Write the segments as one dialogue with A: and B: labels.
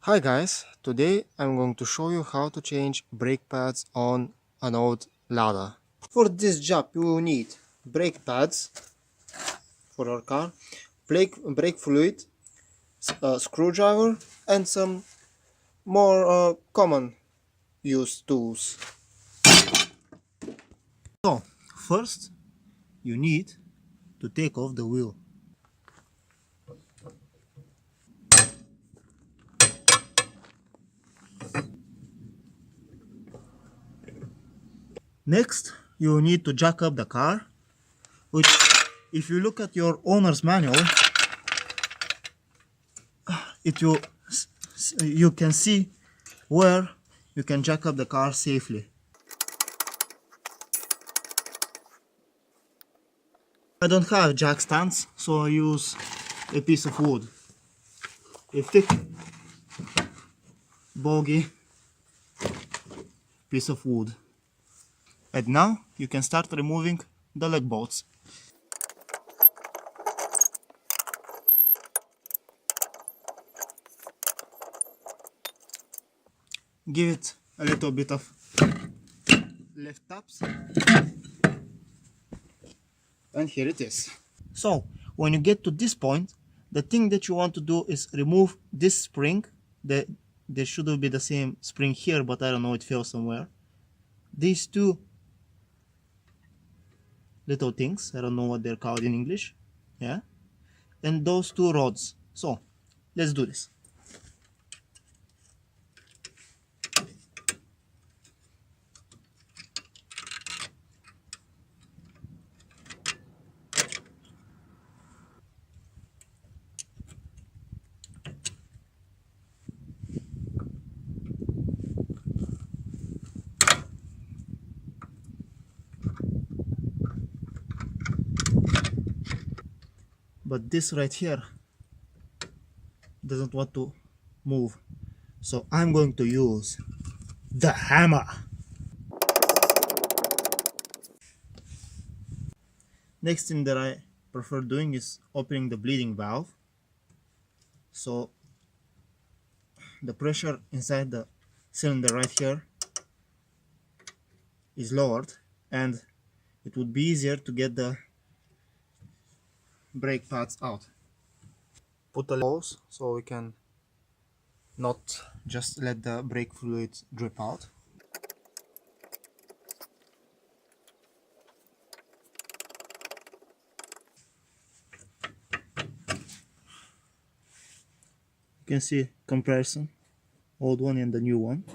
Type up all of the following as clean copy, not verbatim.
A: Hi guys, today I'm going to show you how to change brake pads on an old Lada. For this job you will need brake pads for our car, brake fluid, screwdriver and some more common use tools. So, first you need to take off the wheel. Next, you will need to jack up the car, which if you look at your owner's manual, it will you can see where you can jack up the car safely. I don't have jack stands, so I use a piece of wood, a thick, bulgy piece of wood. And now you can start removing the leg bolts. Give it a little bit of left taps, and here it is. So when you get to this point, the thing that you want to do is remove this spring. There should be the same spring here, but I don't know, it fell somewhere. These two little things, I don't know what they're called in English, yeah, and those two rods. So let's do this. But this right here doesn't want to move, so I'm going to use the hammer. Next thing that I prefer doing is opening the bleeding valve, so the pressure inside the cylinder right here is lowered, and it would be easier to get the brake pads out. Put a hose so we can not just let the brake fluid drip out. You can see comparison, old one and the new one.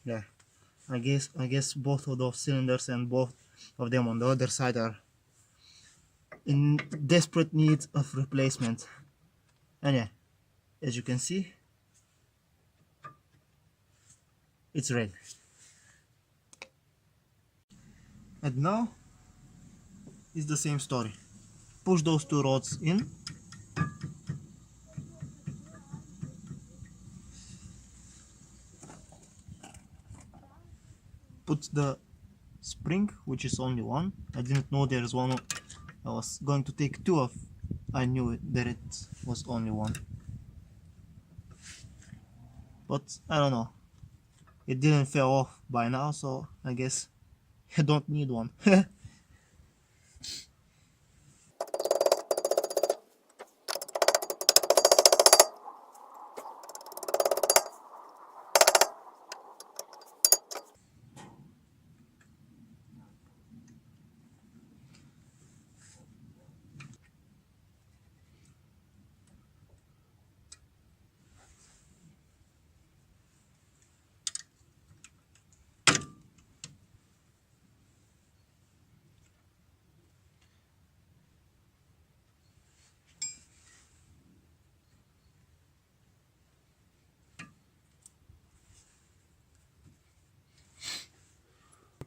A: Yeah, I guess both of those cylinders and both of them on the other side are in desperate need of replacement. And yeah, as you can see, it's red. And now it's the same story. Push those two rods in. Put the spring, which is only one. I didn't know there is one. I was going to take two of. I knew that it was only one. But I don't know. It didn't fall off by now, so I guess I don't need one.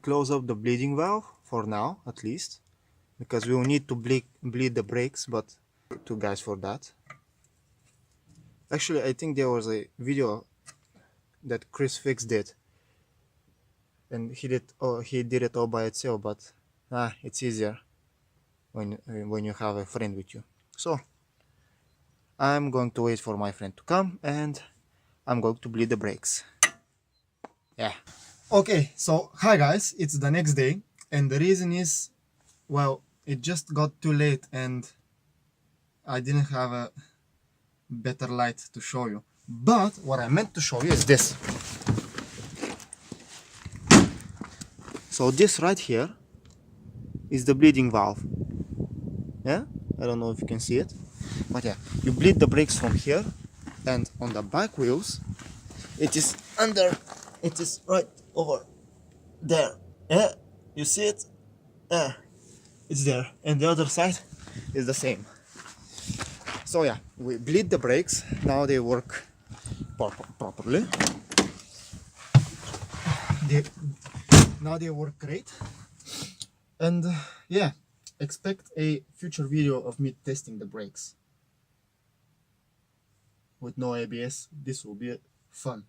A: close up the bleeding valve for now, at least, because we will need to bleed the brakes, but two guys for that. Actually, I think there was a video that Chris fixed it, and he did it all by itself, but it's easier when you have a friend with you. So I'm going to wait for my friend to come, and I'm going to bleed the brakes. Yeah. Okay, so hi guys, it's the next day, and the reason is, well, it just got too late and I didn't have a better light to show you. But what I meant to show you is this. So this right here is the bleeding valve. Yeah, I don't know if you can see it, but yeah, you bleed the brakes from here, and on the back wheels it is right over there. Yeah, you see it? Yeah, it's there, and the other side is the same. So yeah, we bleed the brakes. Now they work properly. Now they work great, and yeah, expect a future video of me testing the brakes with no ABS. This will be fun.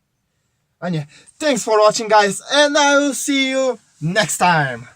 A: And yeah, thanks for watching guys, and I will see you next time.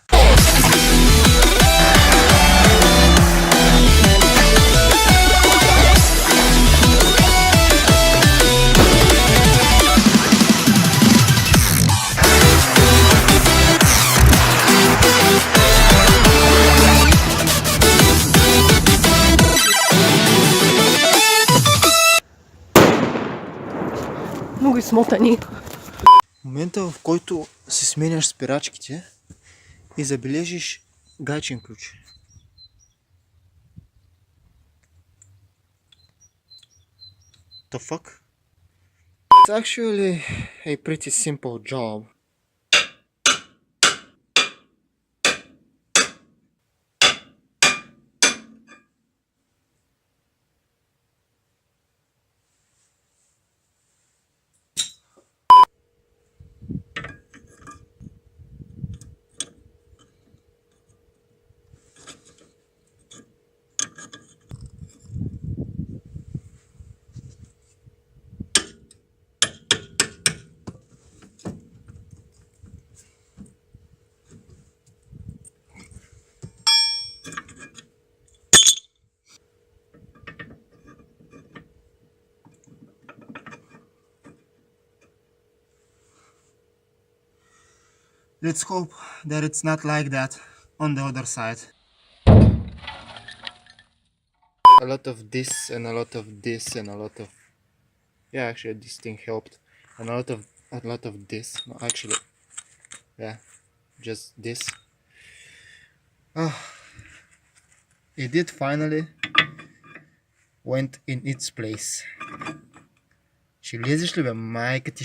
B: Много измотани.
A: Момента, в който си сменяш спирачките и забележиш гайчен ключ. The fuck? It's actually a pretty simple job. Let's hope that it's not like that on the other side. A lot of this and a lot of this and a lot of, yeah, actually this thing helped, and a lot of this. No, actually, yeah, just this. It did finally went in its place. Și lezeš ли бе, майка ти